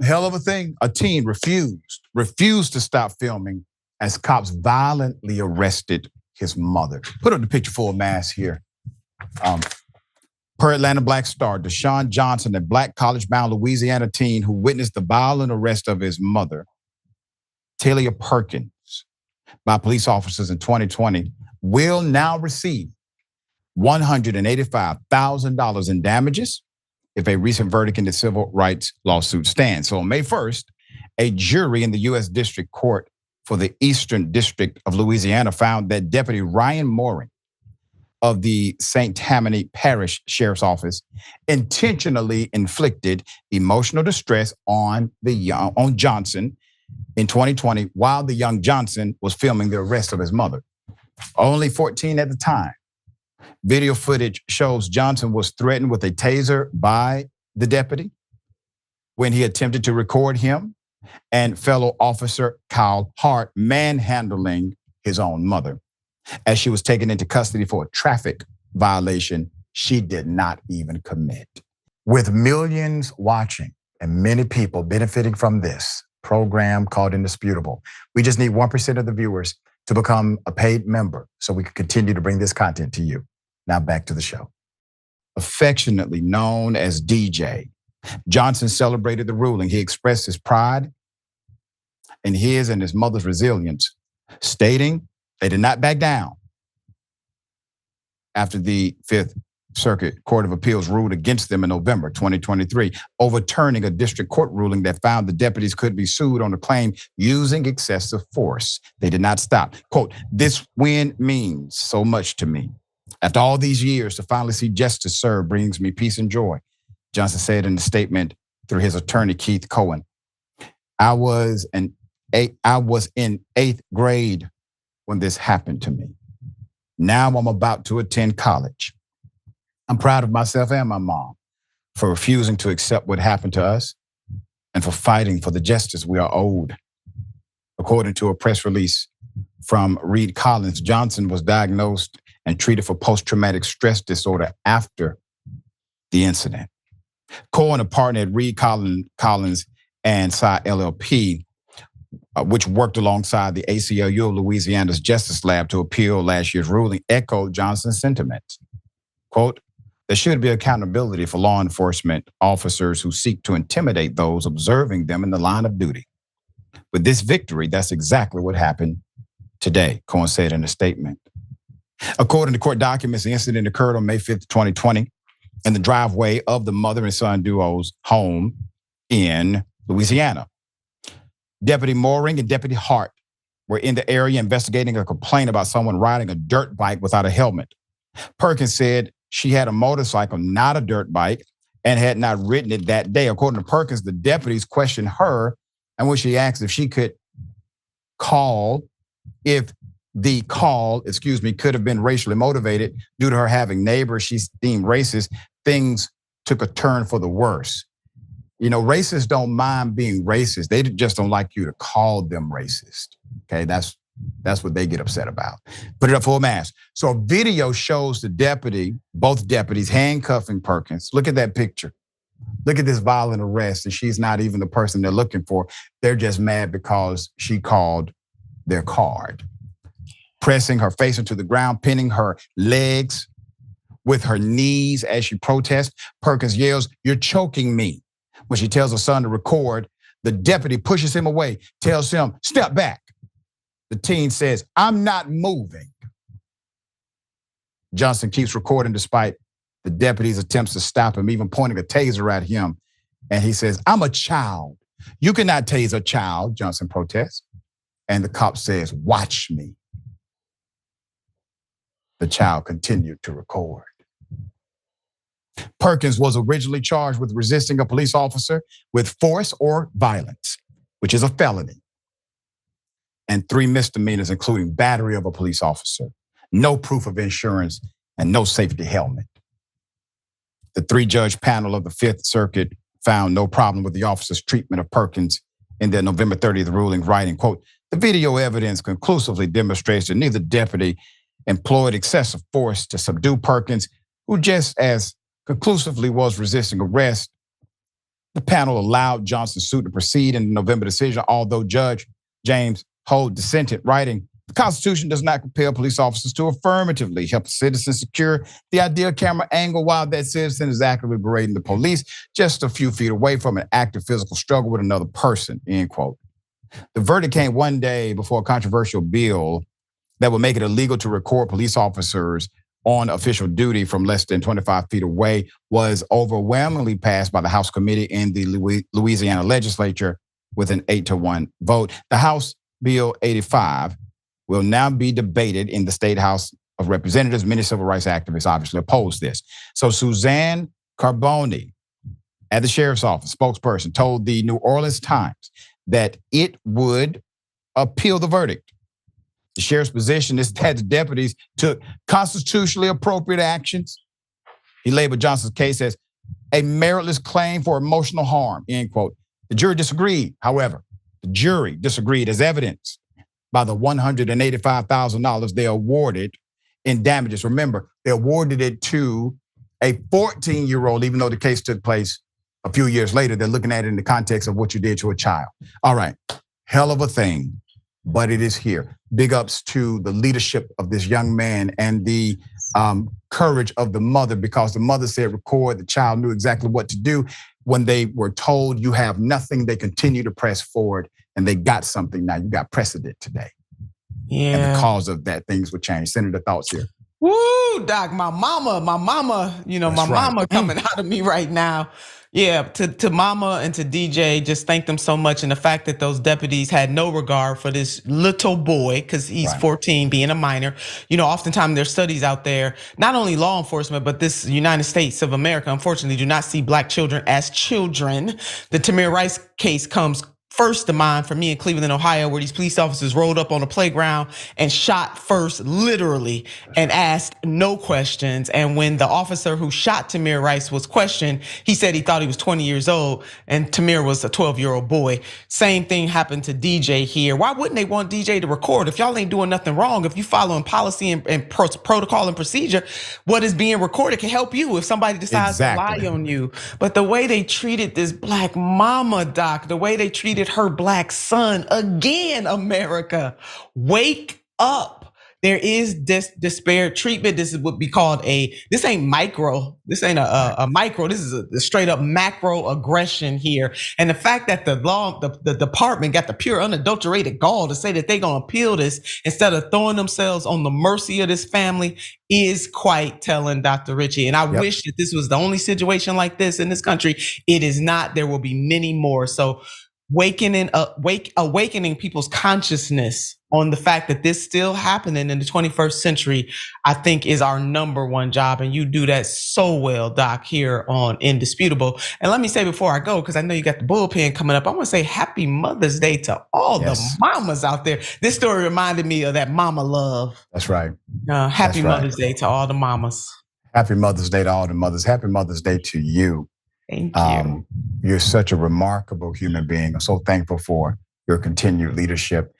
hell of a thing. A teen refused to stop filming as cops violently arrested his mother. Put up the picture full mass here. Per Atlanta Black Star, Deshaun Johnson, a black college-bound Louisiana teen who witnessed the violent arrest of his mother, Teliah Perkins, by police officers in 2020, will now receive $185,000 in damages if a recent verdict in the civil rights lawsuit stands. So on May 1st, a jury in the U.S. District Court for the Eastern District of Louisiana found that Deputy Ryan Mooring of the St. Tammany Parish Sheriff's Office intentionally inflicted emotional distress on Johnson in 2020 while the young Johnson was filming the arrest of his mother. Only 14 at the time. Video footage shows Johnson was threatened with a taser by the deputy when he attempted to record him and fellow officer Kyle Hart manhandling his own mother. As she was taken into custody for a traffic violation she did not even commit. With millions watching and many people benefiting from this program called Indisputable, we just need 1% of the viewers to become a paid member so we can continue to bring this content to you. Now back to the show. Affectionately known as DJ, Johnson celebrated the ruling. He expressed his pride in his and his mother's resilience, stating they did not back down after the Fifth Circuit Court of Appeals ruled against them in November 2023, overturning a district court ruling that found the deputies could be sued on a claim using excessive force. They did not stop. Quote, "This win means so much to me. After all these years, to finally see justice served brings me peace and joy," Johnson said in a statement through his attorney, Keith Cohen. I was in 8th grade when this happened to me. Now I'm about to attend college. I'm proud of myself and my mom for refusing to accept what happened to us and for fighting for the justice we are owed. According to a press release from Reed Collins, Johnson was diagnosed and treated for post-traumatic stress disorder after the incident. Cohen, a partner at Reed Collins and Psy LLP, which worked alongside the ACLU of Louisiana's Justice Lab to appeal last year's ruling, echoed Johnson's sentiments. Quote, "There should be accountability for law enforcement officers who seek to intimidate those observing them in the line of duty. With this victory, that's exactly what happened today," Cohen said in a statement. According to court documents, the incident occurred on May 5th, 2020, in the driveway of the mother and son duo's home in Louisiana. Deputy Mooring and Deputy Hart were in the area investigating a complaint about someone riding a dirt bike without a helmet. Perkins said she had a motorcycle, not a dirt bike, and had not ridden it that day. According to Perkins, the deputies questioned her, and when she asked if she could call, if the call, could have been racially motivated due to her having neighbors she deemed racist, things took a turn for the worse. You know, racists don't mind being racist. They just don't like you to call them racist. Okay, that's what they get upset about. Put it up full mass. So a video shows both deputies handcuffing Perkins. Look at that picture. Look at this violent arrest, and she's not even the person they're looking for. They're just mad because she called their card. Pressing her face into the ground, pinning her legs with her knees as she protests, Perkins yells, "You're choking me." When she tells her son to record, the deputy pushes him away, tells him, "Step back." The teen says, "I'm not moving." Johnson keeps recording despite the deputy's attempts to stop him, even pointing a taser at him. And he says, "I'm a child. You cannot tase a child," Johnson protests. And the cop says, "Watch me." The child continued to record. Perkins was originally charged with resisting a police officer with force or violence, which is a felony, and 3 misdemeanors, including battery of a police officer, no proof of insurance, and no safety helmet. The 3-judge panel of the Fifth Circuit found no problem with the officer's treatment of Perkins in their November 30th ruling, writing, quote, "The video evidence conclusively demonstrates that neither deputy employed excessive force to subdue Perkins, who just as conclusively was resisting arrest. The panel allowed Johnson's suit to proceed in the November decision, although Judge James Holt dissented, writing, the Constitution does not compel police officers to affirmatively help a citizen secure the ideal camera angle while that citizen is actively berating the police just a few feet away from an active physical struggle with another person, end quote. The verdict came one day before a controversial bill that would make it illegal to record police officers on official duty from less than 25 feet away was overwhelmingly passed by the House committee in the Louisiana legislature with an 8-1 vote. The House Bill 85 will now be debated in the State House of Representatives. Many civil rights activists obviously oppose this. So Suzanne Carboni at the sheriff's office, spokesperson, told the New Orleans Times that it would appeal the verdict. The sheriff's position is that the deputies took constitutionally appropriate actions. He labeled Johnson's case as a meritless claim for emotional harm, end quote. The jury disagreed, however. The jury disagreed as evidenced by the $185,000 they awarded in damages. Remember, they awarded it to a 14-year-old, even though the case took place a few years later. They're looking at it in the context of what you did to a child. All right, hell of a thing, but it is here. Big ups to the leadership of this young man and the courage of the mother, because the mother said record. The child knew exactly what to do. When they were told you have nothing, they continue to press forward, and they got something. Now you got precedent today. Yeah. And because of that, things would change. Senator, thoughts here. Woo, Doc, my mama, mama coming out of me right now. Yeah, to mama and to DJ, just thank them so much. And the fact that those deputies had no regard for this little boy, because he's 14, being a minor. Oftentimes there's studies out there, not only law enforcement, but this United States of America, unfortunately, do not see black children as children. The Tamir Rice case comes first to mind for me in Cleveland, Ohio, where these police officers rolled up on a playground and shot first, literally, and asked no questions. And when the officer who shot Tamir Rice was questioned, he said he thought he was 20 years old and Tamir was a 12-year-old boy. Same thing happened to DJ here. Why wouldn't they want DJ to record? If y'all ain't doing nothing wrong, if you following policy and protocol and procedure, what is being recorded can help you if somebody decides to lie on you. But the way they treated this black mama, Doc, the way they treated her black son, again, America, wake up. There is disparate treatment. This is what be called this ain't micro. This ain't a micro. This is a straight up macro aggression here. And the fact that the department got the pure unadulterated gall to say that they gonna appeal this instead of throwing themselves on the mercy of this family is quite telling, Dr. Richey. And I wish that this was the only situation like this in this country. It is not. There will be many more. So awakening people's consciousness on the fact that this still happening in the 21st century, I think is our number one job. And you do that so well, Doc, here on Indisputable. And let me say before I go, because I know you got the bullpen coming up, I want to say happy Mother's Day to all the mamas out there. This story reminded me of that mama love. That's right. Happy Mother's Day to all the mamas. Happy Mother's Day to all the mothers. Happy Mother's Day to you. Thank you. You're such a remarkable human being. I'm so thankful for your continued leadership.